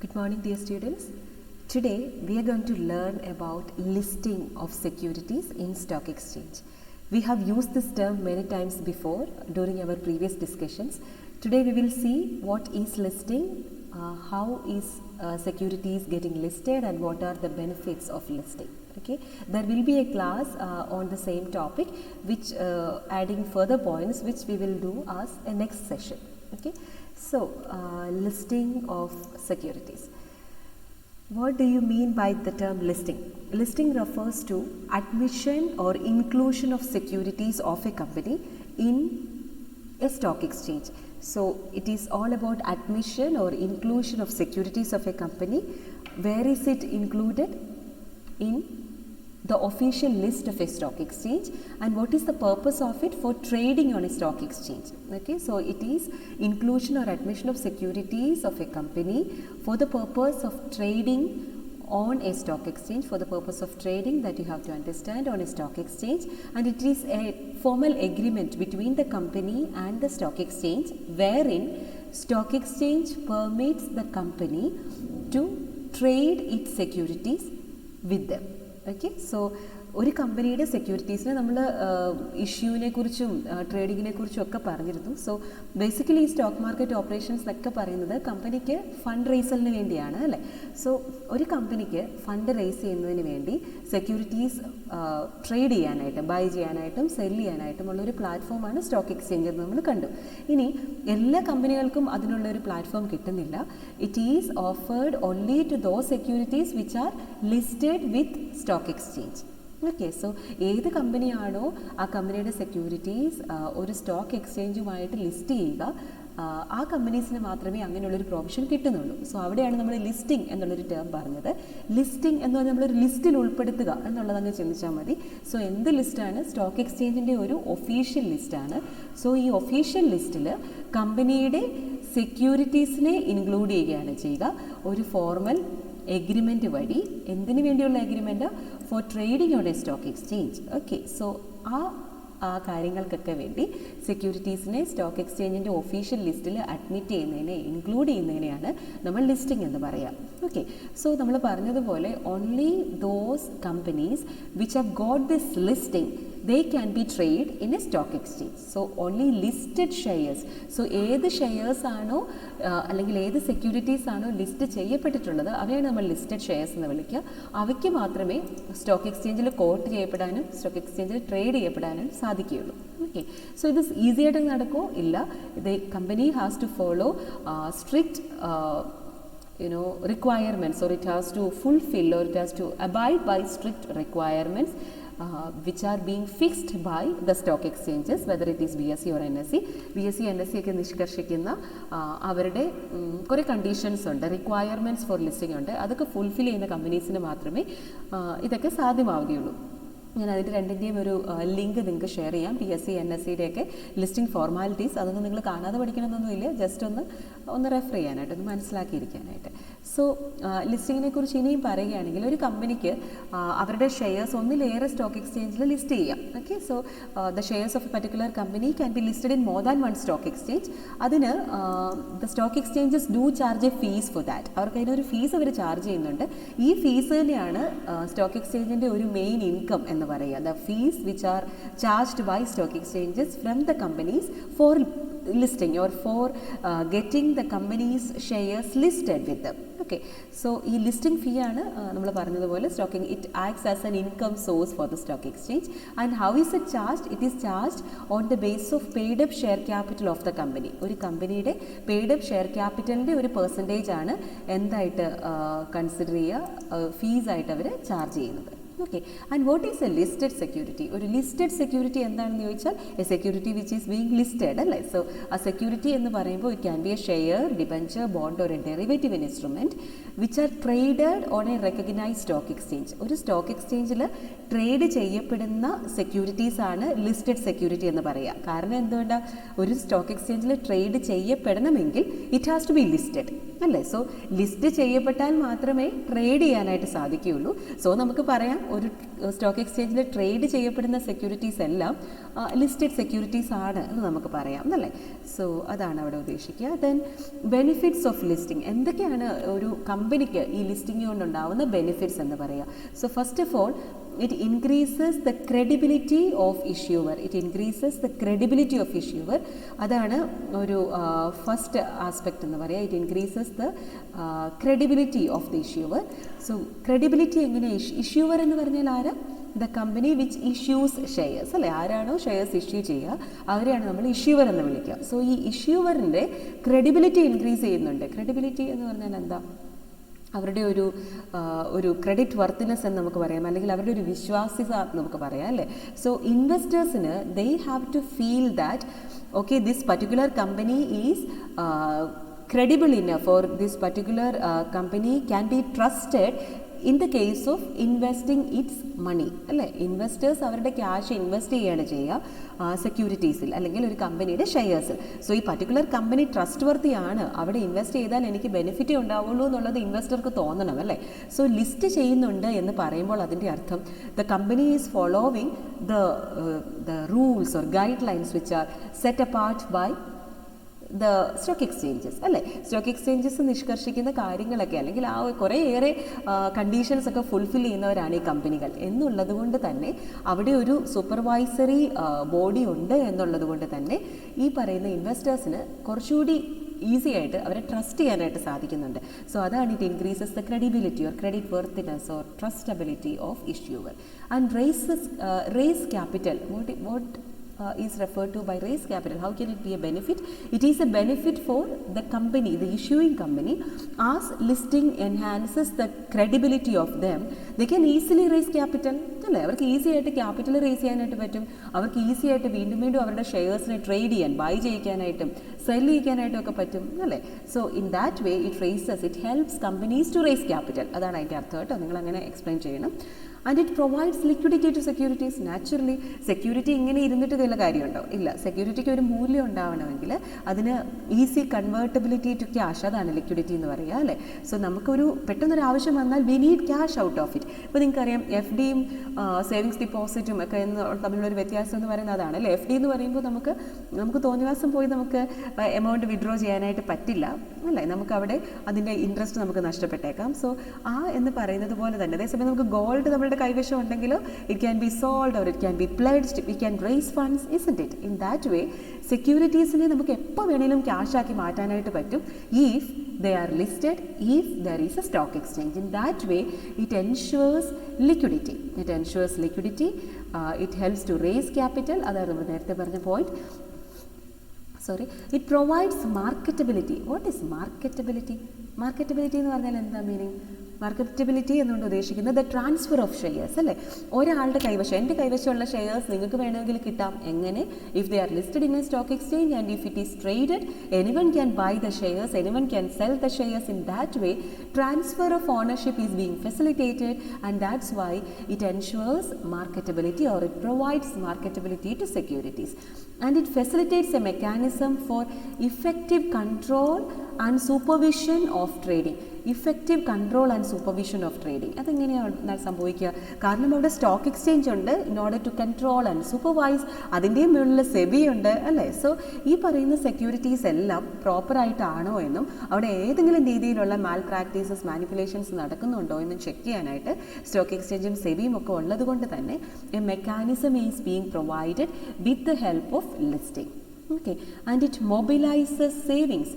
Good morning, dear students. Today we are going to learn about listing of securities in stock exchange. We have used this term many times before during our previous discussions. Today we will see what is listing, how is securities getting listed, and what are the benefits of listing. Okay, there will be a class on the same topic, which adding further points, which we will do as a next session. Okay, so listing of securities. What do you mean by the term listing? Listing refers to admission or inclusion of securities of a company in a stock exchange. So it is all about admission or inclusion of securities of a company. Where is it included? In the official list of a stock exchange. And what is the purpose of it? For trading on a stock exchange. Okay, so it is inclusion or admission of securities of a company for the purpose of trading on a stock exchange, for the purpose of trading, that you have to understand, on a stock exchange. And it is a formal agreement between the company and the stock exchange, wherein stock exchange permits the company to trade its securities with them. Okay, so ഒരു കമ്പനിയുടെ സെക്യൂരിറ്റീസിനെ നമ്മൾ ഇഷ്യൂവിനെ കുറിച്ചും ട്രേഡിങ്ങിനെ കുറിച്ചും ഒക്കെ പറഞ്ഞിരുന്നു. So basically ഈ stock market operations എന്നൊക്കെ പറയുന്നത് കമ്പനിക്ക് ഫണ്ട് റേസലിന് വേണ്ടിയാണ്, അല്ലേ? സോ ഒരു കമ്പനിക്ക് ഫണ്ട് റേസ് ചെയ്യുന്നതിന് വേണ്ടി സെക്യൂരിറ്റീസ് ട്രേഡ് ചെയ്യാനായിട്ട്, ബൈ ചെയ്യാനായിട്ടും സെല് ചെയ്യാനായിട്ടും ഉള്ളൊരു പ്ലാറ്റ്ഫോമാണ് സ്റ്റോക്ക് എക്സ്ചേഞ്ച് എന്ന് നമ്മൾ കണ്ടു. ഇനി എല്ലാ കമ്പനികൾക്കും അതിനുള്ളൊരു പ്ലാറ്റ്ഫോം കിട്ടുന്നില്ല. It is offered only to those securities which are listed with stock exchange. Okay, so ഏത് കമ്പനിയാണോ ആ കമ്പനിയുടെ സെക്യൂരിറ്റീസ് ഒരു സ്റ്റോക്ക് എക്സ്ചേഞ്ചുമായിട്ട് ലിസ്റ്റ് ചെയ്യുക, ആ കമ്പനീസിന് മാത്രമേ അങ്ങനെയുള്ളൊരു പ്രൊവിഷൻ കിട്ടുന്നുള്ളൂ. സോ അവിടെയാണ് നമ്മൾ ലിസ്റ്റിംഗ് എന്നുള്ളൊരു ടേം പറഞ്ഞത്. ലിസ്റ്റിംഗ് എന്ന് പറഞ്ഞാൽ നമ്മളൊരു ലിസ്റ്റിൽ ഉൾപ്പെടുത്തുക എന്നുള്ളതങ്ങ് ചിന്തിച്ചാൽ മതി. സോ എന്ത് ലിസ്റ്റാണ്? സ്റ്റോക്ക് എക്സ്ചേഞ്ചിൻ്റെ ഒരു ഒഫീഷ്യൽ ലിസ്റ്റാണ്. സോ ഈ ഒഫീഷ്യൽ ലിസ്റ്റിൽ കമ്പനിയുടെ സെക്യൂരിറ്റീസിനെ ഇൻക്ലൂഡ് ചെയ്യുകയാണ് ചെയ്യുക ഒരു ഫോർമൽ എഗ്രിമെൻറ്റ് വഴി. എന്തിനു വേണ്ടിയുള്ള agreement? For trading on a stock exchange. Okay, so ആ കാര്യങ്ങൾക്കൊക്കെ വേണ്ടി സെക്യൂരിറ്റീസിനെ സ്റ്റോക്ക് എക്സ്ചേഞ്ചിൻ്റെ ഒഫീഷ്യൽ ലിസ്റ്റിൽ അഡ്മിറ്റ് ചെയ്യുന്നതിനെ, ഇൻക്ലൂഡ് ചെയ്യുന്നതിനെയാണ് നമ്മൾ ലിസ്റ്റിംഗ് എന്ന് പറയാം. ഓക്കെ, സോ നമ്മൾ പറഞ്ഞതുപോലെ only those companies which have got this listing they can be trade in a stock exchange. So only listed shares. So ഏത് ഷെയർസ് ആണോ അല്ലെങ്കിൽ ഏത് സെക്യൂരിറ്റീസ് ആണോ ലിസ്റ്റ് ചെയ്യപ്പെട്ടിട്ടുള്ളത് അവയാണ് നമ്മൾ ലിസ്റ്റഡ് ഷെയർസ് എന്ന് വിളിക്കുക. അവയ്ക്ക് മാത്രമേ സ്റ്റോക്ക് എക്സ്ചേഞ്ചിൽ കോട്ട് ചെയ്യപ്പെടാനും സ്റ്റോക്ക് എക്സ്ചേഞ്ചിൽ ട്രേഡ് ചെയ്യപ്പെടാനും സാധിക്കുകയുള്ളൂ. ഓക്കെ, സോ ഇത് ഈസി ആയിട്ട് നടക്കുമോ? ഇല്ല. The company has to follow strict requirements, or it has to fulfill, or it has to abide by strict requirements which are being fixed by the stock exchanges, whether it is BSE or NSE. BSE NSE ഒക്കെ നിഷ്കർഷിക്കുന്ന അവരുടെ കുറേ conditions ഉണ്ട്, requirements four listing ഉണ്ട്. അതൊക്കെ fulfil ചെയ്യുന്ന കമ്പനീസിന് മാത്രമേ ഇതൊക്കെ സാധ്യമാവുകയുള്ളൂ. ഞാൻ അതിൻ്റെ രണ്ടിൻ്റെയും ഒരു ലിങ്ക് നിങ്ങൾക്ക് ഷെയർ ചെയ്യാം. BSE NSEയുടെയൊക്കെ ലിസ്റ്റിംഗ് ഫോർമാലിറ്റീസ്. അതൊന്നും നിങ്ങൾ കാണാതെ പഠിക്കണമെന്നൊന്നുമില്ല, ജസ്റ്റ് ഒന്ന് റെഫർ ചെയ്യാനായിട്ട്, ഒന്ന് മനസ്സിലാക്കിയിരിക്കാനായിട്ട്. സോ ലിസ്റ്റിങ്ങിനെ കുറിച്ച് ഇനിയും പറയുകയാണെങ്കിൽ, ഒരു കമ്പനിക്ക് അവരുടെ ഷെയർസ് ഒന്നിലേറെ സ്റ്റോക്ക് എക്സ്ചേഞ്ചിൽ ലിസ്റ്റ് ചെയ്യാം. Okay, so the shares of a particular company can be listed in more than one stock exchange. അതിന് the stock exchanges do charge a fee for that. അവർക്ക് അതിനൊരു ഫീസ് അവർ ചാർജ് ചെയ്യുന്നുണ്ട്. ഈ fees തന്നെയാണ് stock എക്സ്ചേഞ്ചിൻ്റെ ഒരു main income എന്ന് പറയുക. The fees which are charged by stock exchanges from the companies for listing or for getting the company's shares listed with them. Okay, so ഈ listing fee ആണ് നമ്മൾ പറഞ്ഞതുപോലെ stocking. It acts as an income source for the stock exchange. And how is it charged? It is charged on the base of paid up share capital of the company. ഒരു കമ്പനിയുടെ paid up share ക്യാപിറ്റലിൻ്റെ ഒരു percentage ആണ് എന്തായിട്ട് consider ചെയ്യുക, ഫീസായിട്ട് അവർ charge ചെയ്യുന്നത്. Okay, and what is A listed security? ഒരു listed security എന്താണെന്ന് ചോദിച്ചാൽ, A security which is being listed, അല്ലേ? സോ ആ സെക്യൂരിറ്റി എന്ന് പറയുമ്പോൾ it can B A share, debenture, bond or A derivative instrument which are traded on A recognised stock exchange. ഒരു stock എക്സ്ചേഞ്ചിൽ trade ചെയ്യപ്പെടുന്ന securities ആണ് ലിസ്റ്റഡ് സെക്യൂരിറ്റി എന്ന് പറയുക. കാരണം എന്തുകൊണ്ടാണ്? ഒരു സ്റ്റോക്ക് എക്സ്ചേഞ്ചിൽ trade ചെയ്യപ്പെടണമെങ്കിൽ it has to be listed, അല്ലേ? സോ ലിസ്റ്റ് ചെയ്യപ്പെട്ടാൽ മാത്രമേ ട്രേഡ് ചെയ്യാനായിട്ട് സാധിക്കുകയുള്ളൂ. സോ നമുക്ക് പറയാം ഒരു സ്റ്റോക്ക് എക്സ്ചേഞ്ചിൽ ട്രേഡ് ചെയ്യപ്പെടുന്ന സെക്യൂരിറ്റീസ് എല്ലാം ലിസ്റ്റഡ് സെക്യൂരിറ്റീസ് ആണ് എന്ന് നമുക്ക് പറയാം എന്നല്ലേ. സോ അതാണ് അവിടെ ഉദ്ദേശിക്കുക. ദെൻ ബെനിഫിറ്റ്സ് ഓഫ് ലിസ്റ്റിംഗ്, എന്തൊക്കെയാണ് ഒരു കമ്പനിക്ക് ഈ ലിസ്റ്റിംഗ് കൊണ്ടുണ്ടാവുന്ന ബെനിഫിറ്റ്സ് എന്ന് പറയുക. So first of all, it increases the credibility of issuer. It increases the credibility of issuer. അതാണ് ഒരു ഫസ്റ്റ് ആസ്പെക്റ്റ് എന്ന് പറയുക. It increases the credibility of the issuer. So credibility എങ്ങനെ, ഇഷ്യൂവർ എന്ന് പറഞ്ഞാൽ ആരാ? The company which issues shares അല്ലേ, ആരാണോ ഷെയർസ് ഇഷ്യൂ ചെയ്യുക അവരെയാണ് നമ്മൾ ഇഷ്യൂവർ എന്ന് വിളിക്കുക. സോ ഈ ഇഷ്യൂവറിൻ്റെ ക്രെഡിബിലിറ്റി ഇൻക്രീസ് ചെയ്യുന്നുണ്ട്. ക്രെഡിബിലിറ്റി എന്ന് പറഞ്ഞാൽ എന്താ? അവരുടെ ഒരു ക്രെഡിറ്റ് വർത്തിനെസ് എന്ന് നമുക്ക് പറയാം, അല്ലെങ്കിൽ അവരുടെ ഒരു വിശ്വാസ്യത നമുക്ക് പറയാം അല്ലേ. സോ ഇൻവെസ്റ്റേഴ്സിന് they have to feel that okay this particular company is credible enough, or this particular company can be trusted in the case of investing its money അല്ലേ. ഇൻവെസ്റ്റേഴ്സ് അവരുടെ ക്യാഷ് ഇൻവെസ്റ്റ് ചെയ്യുകയാണ് ചെയ്യുക സെക്യൂരിറ്റീസിൽ അല്ലെങ്കിൽ ഒരു കമ്പനിയുടെ ഷെയർസിൽ. സോ ഈ particular company trust വർത്തിയാണ്, അവിടെ invest ചെയ്താൽ എനിക്ക് ബെനിഫിറ്റ് ഉണ്ടാവുള്ളൂ എന്നുള്ളത് ഇൻവെസ്റ്റർക്ക് തോന്നണം അല്ലേ. സോ ലിസ്റ്റ് ചെയ്യുന്നുണ്ട് എന്ന് പറയുമ്പോൾ അതിൻ്റെ അർത്ഥം the company is following the rules or guidelines which are set apart by the stock exchanges അല്ലേ. സ്റ്റോക്ക് എക്സ്ചേഞ്ചസ് നിഷ്കർഷിക്കുന്ന കാര്യങ്ങളൊക്കെ അല്ലെങ്കിൽ ആ കുറേയേറെ കണ്ടീഷൻസ് ഒക്കെ ഫുൾഫിൽ ചെയ്യുന്നവരാണ് ഈ കമ്പനികൾ എന്നുള്ളത് കൊണ്ട് തന്നെ അവിടെ ഒരു സൂപ്പർവൈസറി ബോഡി ഉണ്ട് എന്നുള്ളത് കൊണ്ട് തന്നെ ഈ പറയുന്ന ഇൻവെസ്റ്റേഴ്സിന് കുറച്ചുകൂടി ഈസി ആയിട്ട് അവരെ ട്രസ്റ്റ് ചെയ്യാനായിട്ട് സാധിക്കുന്നുണ്ട്. സോ അതാണ് it increases the credibility or credit worthiness or trustability of issuer. And raise capital, what is referred to by raise capital. How can it be a benefit? It is a benefit for the company, the issuing company, as listing enhances the credibility of them. They can easily raise capital അല്ലേ. അവർക്ക് easy ആയിട്ട് capital raise ചെയ്യാനായിട്ട് പറ്റും. അവർക്ക് easy ആയിട്ട് വീണ്ടും വീണ്ടും അവരുടെ ഷെയർസിനെ ട്രേഡ് ചെയ്യാൻ, ബൈ ചെയ്യിക്കാനായിട്ടും സെൽ ചെയ്യിക്കാനായിട്ടും ഒക്കെ പറ്റും അല്ലേ. So in that way it raises, it helps companies to raise capital. അതാണ് അതിൻ്റെ അർത്ഥം കേട്ടോ, നിങ്ങൾ അങ്ങനെ എക്സ്പ്ലെയിൻ ചെയ്യണം. And it provides liquidity to securities. Naturally security ഇങ്ങനെ ഇരുന്നിട്ട് വല്ല കാര്യമുണ്ടോ? ഇല്ല. സെക്യൂരിറ്റിക്ക് ഒരു മൂല്യം ഉണ്ടാവണമെങ്കിൽ അതിന് ഈസി കൺവേർട്ടബിലിറ്റി ടു ക്യാഷ്, അതാണ് ലിക്വിഡിറ്റി എന്ന് പറയുക അല്ലേ. സോ നമുക്കൊരു പെട്ടെന്നൊരു ആവശ്യം വന്നാൽ we need cash out of it. ഇപ്പോൾ നിങ്ങൾക്കറിയാം എഫ് ഡിയും സേവിങ്സ് ഡിപ്പോസിറ്റും ഒക്കെ തമ്മിലൊരു വ്യത്യാസം എന്ന് പറയുന്നത് അതാണ് അല്ലേ. എഫ് ഡി എന്ന് പറയുമ്പോൾ നമുക്ക് തോന്നിവാസം പോയി നമുക്ക് എമൗണ്ട് വിഡ്രോ ചെയ്യാനായിട്ട് പറ്റില്ല അല്ലേ. നമുക്ക് അവിടെ അതിൻ്റെ ഇൻട്രസ്റ്റ് നമുക്ക് നഷ്ടപ്പെട്ടേക്കാം. സോ എന്ന് പറയുന്നത് പോലെ തന്നെ അതേസമയം നമുക്ക് ഗോൾഡ് നമ്മുടെ കൈവശം ഉണ്ടെങ്കിലോ it can be sold or it can be pledged, we can raise funds, isn't it. In that way സെക്യൂരിറ്റീസിനെ നമുക്ക് എപ്പോൾ വേണേലും ക്യാഷാക്കി മാറ്റാനായിട്ട് പറ്റും if they are listed, if there is a stock exchange. In that way it ensures liquidity. It helps to raise capital. അതാണ് നമ്മൾ നേരത്തെ പറഞ്ഞ point. It provides marketability. What is marketability? Marketability എന്ന് പറഞ്ഞാൽ എന്താ മീനിങ്? മാർക്കറ്റബിലിറ്റി എന്നുകൊണ്ട് ഉദ്ദേശിക്കുന്നത് the transfer of shares അല്ലേ. ഒരാളുടെ കൈവശം, എൻ്റെ കൈവശമുള്ള ഷെയർസ് നിങ്ങൾക്ക് വേണമെങ്കിൽ കിട്ടാം. എങ്ങനെ? If they are listed in a stock exchange and if it is traded, anyone can buy the shares, anyone can sell the shares. In that way transfer of ownership is being facilitated and that's why it ensures marketability or it provides marketability to securities. And it facilitates a mechanism for effective control and supervision of trading. Effective control and supervision of trading. അതെങ്ങനെയാണ് സംഭവിക്കുക? കാരണം അവിടെ stock exchange ഉണ്ട്, in order to control and supervise. അതിൻ്റെയും മുകളിൽ സെബി ഉണ്ട് അല്ലേ. So ഈ പറയുന്ന സെക്യൂരിറ്റീസ് എല്ലാം പ്രോപ്പറായിട്ടാണോ എന്നും അവിടെ ഏതെങ്കിലും രീതിയിലുള്ള മാൽ പ്രാക്ടീസസ്, മാനിപ്പുലേഷൻസ് നടക്കുന്നുണ്ടോ എന്നും ചെക്ക് ചെയ്യാനായിട്ട് സ്റ്റോക്ക് എക്സ്ചേഞ്ചും സെബിയും ഒക്കെ ഉള്ളത് കൊണ്ട് തന്നെ A mechanism is being provided with the help of listing. Okay, and it mobilizes savings.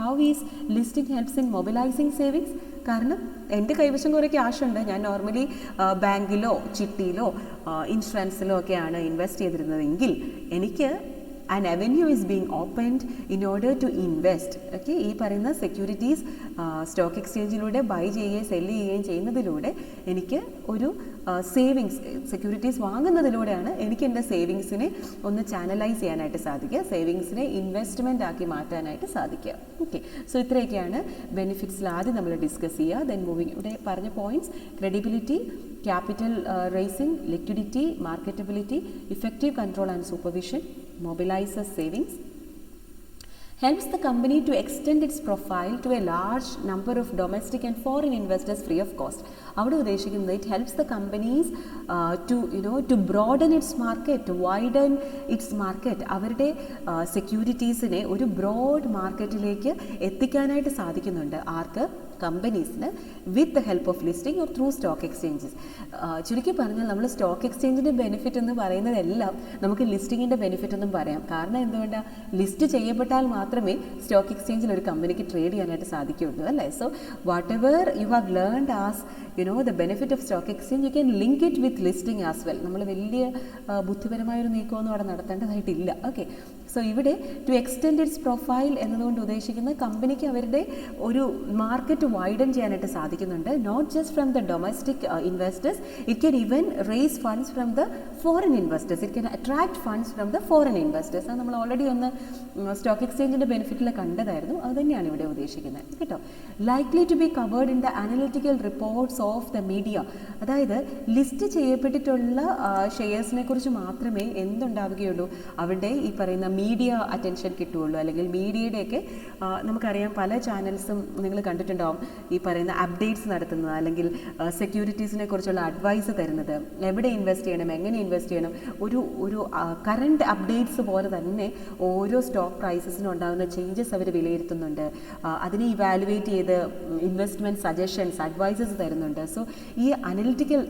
How is listing helps in mobilizing savings? കാരണം എൻ്റെ കൈവശം കുറേ ക്യാഷ് ഉണ്ട്, ഞാൻ നോർമലി ബാങ്കിലോ ചിട്ടിയിലോ ഇൻഷുറൻസിലോ ഒക്കെയാണ് ഇൻവെസ്റ്റ് ചെയ്തിരുന്നതെങ്കിൽ എനിക്ക് an avenue is being opened in order to invest. Okay, ഈ പറയുന്ന സെക്യൂരിറ്റീസ് സ്റ്റോക്ക് എക്സ്ചേഞ്ചിലൂടെ ബൈ ചെയ്യുകയും സെല്ല് ചെയ്യുകയും ചെയ്യുന്നതിലൂടെ എനിക്ക് ഒരു സേവിങ്സ്, സെക്യൂരിറ്റീസ് വാങ്ങുന്നതിലൂടെയാണ് എനിക്ക് എൻ്റെ സേവിങ്സിനെ ഒന്ന് ചാനലൈസ് ചെയ്യാനായിട്ട് സാധിക്കുക, സേവിങ്സിനെ ഇൻവെസ്റ്റ്മെൻ്റ് ആക്കി മാറ്റാനായിട്ട് സാധിക്കുക. ഓക്കെ, സോ ഇത്രയൊക്കെയാണ് ബെനിഫിറ്റ്സിൽ ആദ്യം നമ്മൾ ഡിസ്കസ് ചെയ്യുക. ദെൻ മൂവിങ്, ഇവിടെ പറഞ്ഞ points: credibility, capital raising, liquidity, marketability, effective control and supervision, mobilizes savings. helps the company to extend its profile to a large number of domestic and foreign investors free of cost. അവിടെ ഉദ്ദേശിക്കുന്നത് it helps the companies to broaden its market, to widen its market. അവരുടെ സെക്യൂരിറ്റീസിനെ ഒരു broad മാർക്കറ്റിലേക്ക് എത്തിക്കാനായിട്ട് സാധിക്കുന്നുണ്ട്. ആർക്ക്? കമ്പനീസിന്, with the help of listing or through stock exchanges. ചുരുക്കി പറഞ്ഞാൽ നമ്മൾ സ്റ്റോക്ക് എക്സ്ചേഞ്ചിൻ്റെ ബെനിഫിറ്റ് എന്ന് പറയുന്നതെല്ലാം നമുക്ക് ലിസ്റ്റിങ്ങിൻ്റെ ബെനിഫിറ്റ് എന്നും പറയാം. കാരണം എന്തുകൊണ്ടാണ്? ലിസ്റ്റ് ചെയ്യപ്പെട്ടാൽ മാത്രമേ സ്റ്റോക്ക് എക്സ്ചേഞ്ചിൽ ഒരു കമ്പനിക്ക് ട്രേഡ് ചെയ്യാനായിട്ട് സാധിക്കുകയുള്ളൂ, അല്ലേ? So what ever you have learned as the benefit of stock exchange, you can link it with listing as well. നമ്മൾ വലിയ ബുദ്ധിപരമായൊരു നീക്കമൊന്നും അവിടെ നടത്തേണ്ടതായിട്ടില്ല. ഓക്കെ, സോ ഇവിടെ ടു എക്സ്റ്റെൻഡ് ഇറ്റ്സ് പ്രൊഫൈൽ എന്നതുകൊണ്ട് ഉദ്ദേശിക്കുന്ന കമ്പനിക്ക് അവരുടെ ഒരു മാർക്കറ്റ് വൈഡൻ ചെയ്യാനായിട്ട് സാധിക്കുന്നുണ്ട്. Not just from the domestic investors, it can even raise funds from the foreign investors, it can attract funds from the foreign investors. അത് നമ്മൾ ഓൾറെഡി ഒന്ന് സ്റ്റോക്ക് എക്സ്ചേഞ്ചിൻ്റെ ബെനിഫിറ്റിൽ കണ്ടതായിരുന്നു. അത് തന്നെയാണ് ഇവിടെ ഉദ്ദേശിക്കുന്നത് കേട്ടോ. Likely to be covered in the analytical reports of the media. അതായത് list ചെയ്യപ്പെട്ടിട്ടുള്ള ഷെയർസിനെ കുറിച്ച് മാത്രമേ എന്തുണ്ടാവുകയുള്ളൂ, അവരുടെ ഈ പറയുന്ന മീഡിയ അറ്റൻഷൻ കിട്ടുകയുള്ളൂ. അല്ലെങ്കിൽ മീഡിയയുടെയൊക്കെ നമുക്കറിയാം പല ചാനൽസും നിങ്ങൾ കണ്ടിട്ടുണ്ടാവും ഈ പറയുന്ന അപ്ഡേറ്റ്സ് നടത്തുന്നത്, അല്ലെങ്കിൽ സെക്യൂരിറ്റീസിനെ കുറിച്ചുള്ള അഡ്വൈസ് തരുന്നത്, എവിടെ ഇൻവെസ്റ്റ് ചെയ്യണം, എങ്ങനെ ഇൻവെസ്റ്റ് ചെയ്യണം, ഒരു കറണ്ട് അപ്ഡേറ്റ്സ് പോലെ തന്നെ ഓരോ സ്റ്റോക്ക് പ്രൈസസിനും ഉണ്ടാകുന്ന ചേഞ്ചസ് അവർ വിലയിരുത്തുന്നുണ്ട്. അതിനെ ഇവാലുവേറ്റ് ചെയ്ത് ഇൻവെസ്റ്റ്മെൻറ്റ് സജഷൻസ്, അഡ്വൈസസ് തരുന്നുണ്ട്. സോ ഈ അനലിറ്റിക്കൽ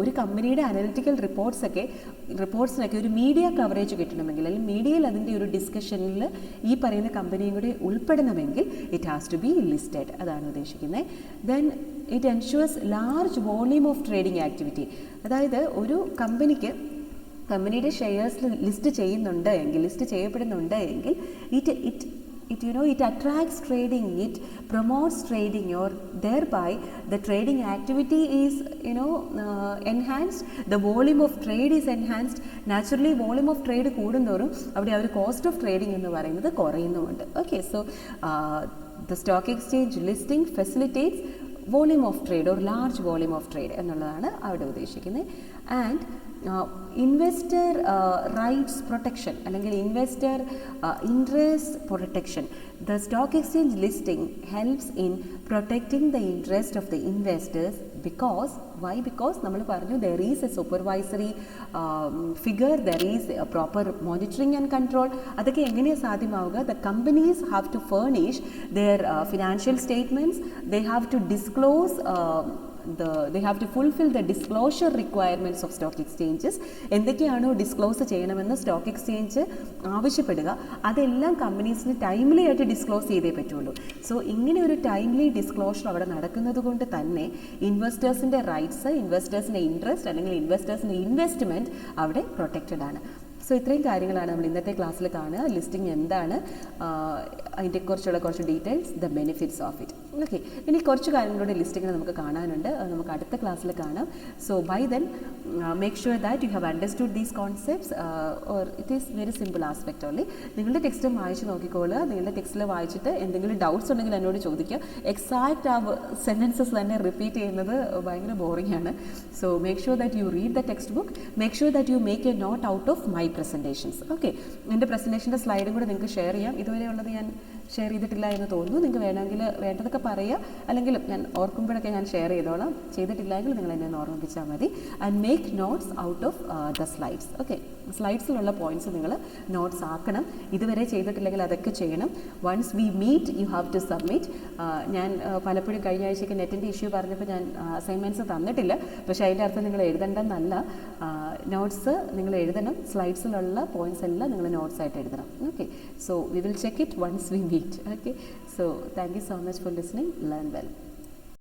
ഒരു കമ്പനിയുടെ അനലിറ്റിക്കൽ റിപ്പോർട്ട്സിനൊക്കെ ഒരു മീഡിയ കവറേജ് കിട്ടണമെങ്കിൽ, അല്ലെങ്കിൽ മീഡിയയിൽ അതിൻ്റെ ഒരു ഡിസ്കഷനിൽ ഈ പറയുന്ന കമ്പനിയും കൂടി ഉൾപ്പെടണമെങ്കിൽ it has to be listed. അതാണ് ഉദ്ദേശിക്കുന്നത്. Then it ensures large volume of trading activity. അതായത് ഒരു കമ്പനിയുടെ ഷെയർസ് ലിസ്റ്റ് ചെയ്യപ്പെടുന്നുണ്ട് എങ്കിൽ it attracts trading, it promotes trading, or thereby the trading activity is enhanced, the volume of trade is enhanced. Naturally volume of trade കൂടുന്തോറും അവിടെ ഒരു cost of trading എന്ന് പറയുന്നത് കുറയുന്നുമുണ്ട്. Okay, so the stock exchange listing facilitates volume of trade or large volume of trade എന്നുള്ളതാണ് അവിടെ ഉദ്ദേശിക്കുന്നത്. And investor rights protection, അല്ലെങ്കിൽ investor interest protection. The stock exchange listing helps in protecting the interest of the investors because why? Because നമ്മൾ പറഞ്ഞു there is a supervisory figure, there is a proper monitoring and control. അതൊക്കെ എങ്ങനെയാണ് സാധ്യമാവുക? The companies have to furnish their financial statements, they have to disclose they have to fulfill the disclosure requirements of stock exchanges. എന്തൊക്കെയാണോ disclose ചെയ്യണമെന്ന് stock exchange ആവശ്യപ്പെടുക അതെല്ലാം കമ്പനീസിന് timely ആയിട്ട് disclose ചെയ്തേ പറ്റുള്ളൂ. So ഇങ്ങനെ ഒരു ടൈംലി ഡിസ്ക്ലോഷർ അവിടെ നടക്കുന്നത് കൊണ്ട് തന്നെ ഇൻവെസ്റ്റേഴ്സിൻ്റെ റൈറ്റ്സ്, ഇൻവെസ്റ്റേഴ്സിൻ്റെ ഇൻട്രസ്റ്റ് അല്ലെങ്കിൽ ഇൻവെസ്റ്റേഴ്സിൻ്റെ ഇൻവെസ്റ്റ്മെൻറ്റ് അവിടെ പ്രൊട്ടക്റ്റഡ് ആണ്. സോ ഇത്രയും കാര്യങ്ങളാണ് നമ്മൾ ഇന്നത്തെ ക്ലാസ്സിൽ കാണുക. ലിസ്റ്റിംഗ് എന്താണ്, അതിനെക്കുറിച്ചുള്ള കുറച്ച് details, the benefits of it. Okay, ഇനി കുറച്ച് കാര്യങ്ങളുടെ ലിസ്റ്റിംഗ് നമുക്ക് കാണാനുണ്ട്, അത് നമുക്ക് അടുത്ത ക്ലാസ്സിൽ കാണാം. So by then make sure that you have understood these concepts or it is very simple aspect only. നിങ്ങളുടെ ടെക്സ്റ്റ് വായിച്ച് നോക്കിക്കോളുക. നിങ്ങളുടെ ടെക്സ്റ്റിൽ വായിച്ചിട്ട് എന്തെങ്കിലും ഡൗട്ട്സ് ഉണ്ടെങ്കിൽ എന്നോട് ചോദിക്കുക. എക്സാക്റ്റ് ആ സെൻറ്റൻസസ് തന്നെ റിപ്പീറ്റ് ചെയ്യുന്നത് ഭയങ്കര ബോറിംഗ് ആണ്. So make sure that you read the text book, make sure that you make a note out of my presentations. Okay, എൻ്റെ പ്രസൻറ്റേഷൻ്റെ സ്ലൈഡും കൂടെ നിങ്ങൾക്ക് ഷെയർ ചെയ്യാം. ഇതുവരെയുള്ളത് ഞാൻ ഷെയർ ചെയ്തിട്ടില്ല എന്ന് തോന്നുന്നു. നിങ്ങൾക്ക് വേണമെങ്കിൽ വേണ്ടതൊക്കെ പറയുക, അല്ലെങ്കിൽ ഞാൻ ഓർക്കുമ്പോഴൊക്കെ ഞാൻ ഷെയർ ചെയ്തോളാം. ചെയ്തിട്ടില്ലെങ്കിൽ നിങ്ങൾ എന്നെ ഒന്ന് ഓർമ്മിപ്പിച്ചാൽ മതി. And make notes out of the slides. Okay, സ്ലൈഡ്സിലുള്ള പോയിൻറ്റ്സ് നിങ്ങൾ നോട്ട്സ് ആക്കണം. ഇതുവരെ ചെയ്തിട്ടില്ലെങ്കിൽ അതൊക്കെ ചെയ്യണം. Once we meet you have to submit. ഞാൻ പലപ്പോഴും കഴിഞ്ഞ ആഴ്ചയ്ക്ക് നെറ്റിൻ്റെ ഇഷ്യൂ പറഞ്ഞപ്പോൾ ഞാൻ അസൈൻമെൻറ്റ്സ് തന്നിട്ടില്ല. പക്ഷേ അതിൻ്റെ അർത്ഥം നിങ്ങൾ എഴുതണ്ടെന്നല്ല, നോട്ട്സ് നിങ്ങൾ എഴുതണം. സ്ലൈഡ്സിലുള്ള പോയിൻറ്റ്സ് എല്ലാം നിങ്ങൾ നോട്ട്സ് ആയിട്ട് എഴുതണം. Okay, so we will check it once we meet. Okay, so thank you so much for listening. Learn well.